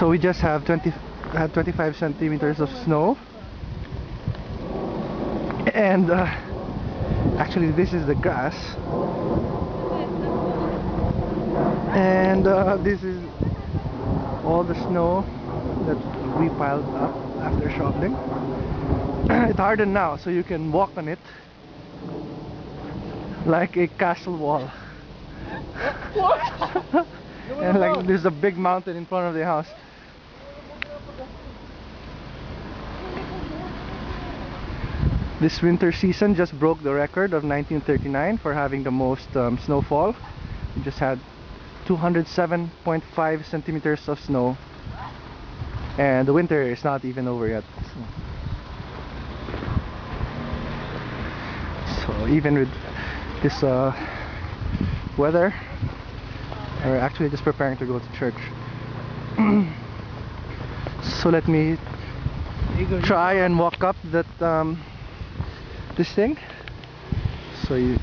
So we just have 25 centimeters of snow, and actually this is the grass, and this is all the snow that we piled up after shoveling. It's hardened now, so you can walk on it like a castle wall. And like there's a big mountain in front of the house. This winter season just broke the record of 1939 for having the most snowfall. We just had 207.5 centimeters of snow, and the winter is not even over yet. So even with this weather, we're actually just preparing to go to church. So let me try and walk up that this thing. So you